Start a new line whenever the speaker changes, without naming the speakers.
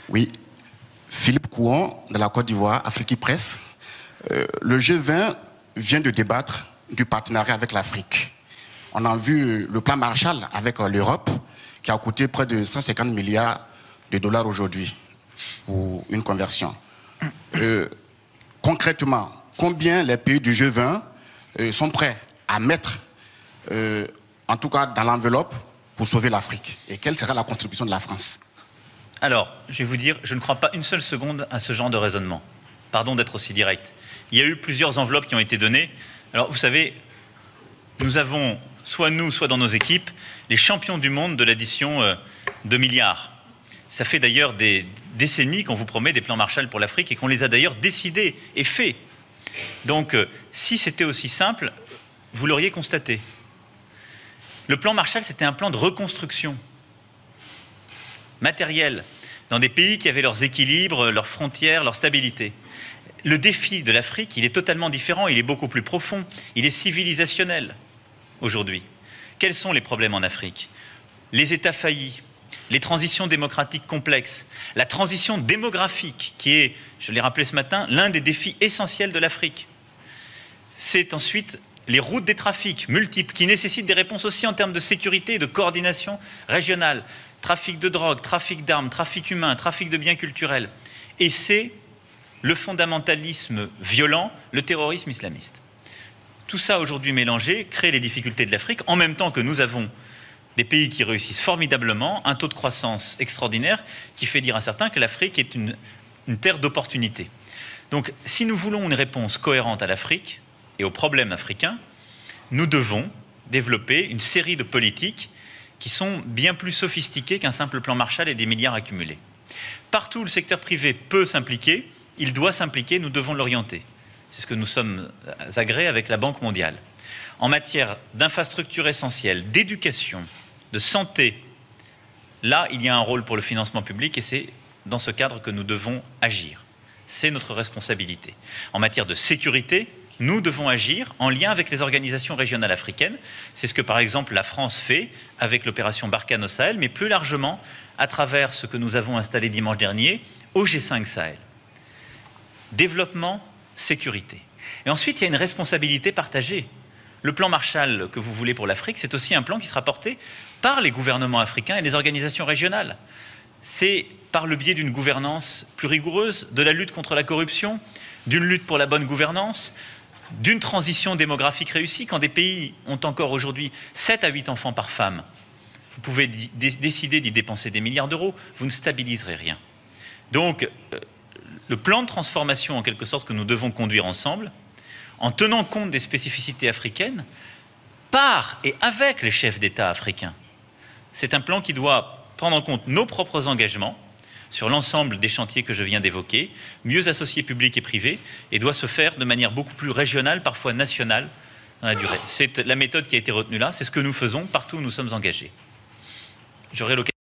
Oui, Philippe Kouon, de la Côte d'Ivoire, Afrique-Presse. Le G20 vient de débattre du partenariat avec l'Afrique. On a vu le plan Marshall avec l'Europe, qui a coûté près de 150 milliards de dollars aujourd'hui pour une conversion. Concrètement, combien les pays du G20 sont prêts à mettre, en tout cas dans l'enveloppe, pour sauver l'Afrique? Et quelle sera la contribution de la France?
Alors, je vais vous dire, je ne crois pas une seule seconde à ce genre de raisonnement. Pardon d'être aussi direct. Il y a eu plusieurs enveloppes qui ont été données. Alors, vous savez, nous avons, soit nous, soit dans nos équipes, les champions du monde de l'addition de milliards. Ça fait d'ailleurs des décennies qu'on vous promet des plans Marshall pour l'Afrique et qu'on les a d'ailleurs décidés et faits. Donc, si c'était aussi simple, vous l'auriez constaté. Le plan Marshall, c'était un plan de reconstruction matérielle dans des pays qui avaient leurs équilibres, leurs frontières, leur stabilité. Le défi de l'Afrique, il est totalement différent, il est beaucoup plus profond, il est civilisationnel aujourd'hui. Quels sont les problèmes en Afrique? Les États faillis, les transitions démocratiques complexes, la transition démographique qui est, je l'ai rappelé ce matin, l'un des défis essentiels de l'Afrique. C'est ensuite les routes des trafics multiples qui nécessitent des réponses aussi en termes de sécurité et de coordination régionale. Trafic de drogue, trafic d'armes, trafic humain, trafic de biens culturels. Et c'est le fondamentalisme violent, le terrorisme islamiste. Tout ça aujourd'hui mélangé crée les difficultés de l'Afrique, en même temps que nous avons des pays qui réussissent formidablement, un taux de croissance extraordinaire qui fait dire à certains que l'Afrique est une terre d'opportunités. Donc si nous voulons une réponse cohérente à l'Afrique et aux problèmes africains, nous devons développer une série de politiques qui sont bien plus sophistiquées qu'un simple plan Marshall et des milliards accumulés. Partout où le secteur privé peut s'impliquer, il doit s'impliquer, nous devons l'orienter. C'est ce que nous sommes agréés avec la Banque mondiale. En matière d'infrastructures essentielles, d'éducation, de santé, là, il y a un rôle pour le financement public et c'est dans ce cadre que nous devons agir. C'est notre responsabilité. En matière de sécurité, nous devons agir en lien avec les organisations régionales africaines. C'est ce que, par exemple, la France fait avec l'opération Barkhane au Sahel, mais plus largement à travers ce que nous avons installé dimanche dernier au G5 Sahel. Développement, sécurité. Et ensuite, il y a une responsabilité partagée. Le plan Marshall que vous voulez pour l'Afrique, c'est aussi un plan qui sera porté par les gouvernements africains et les organisations régionales. C'est par le biais d'une gouvernance plus rigoureuse, de la lutte contre la corruption, d'une lutte pour la bonne gouvernance, d'une transition démographique réussie. Quand des pays ont encore aujourd'hui 7 à 8 enfants par femme, vous pouvez décider d'y dépenser des milliards d'euros, vous ne stabiliserez rien. Donc, le plan de transformation, en quelque sorte, que nous devons conduire ensemble, en tenant compte des spécificités africaines, par et avec les chefs d'État africains. C'est un plan qui doit prendre en compte nos propres engagements sur l'ensemble des chantiers que je viens d'évoquer, mieux associer public et privé, et doit se faire de manière beaucoup plus régionale, parfois nationale, dans la durée. C'est la méthode qui a été retenue là, c'est ce que nous faisons partout où nous sommes engagés. J'aurai l'occasion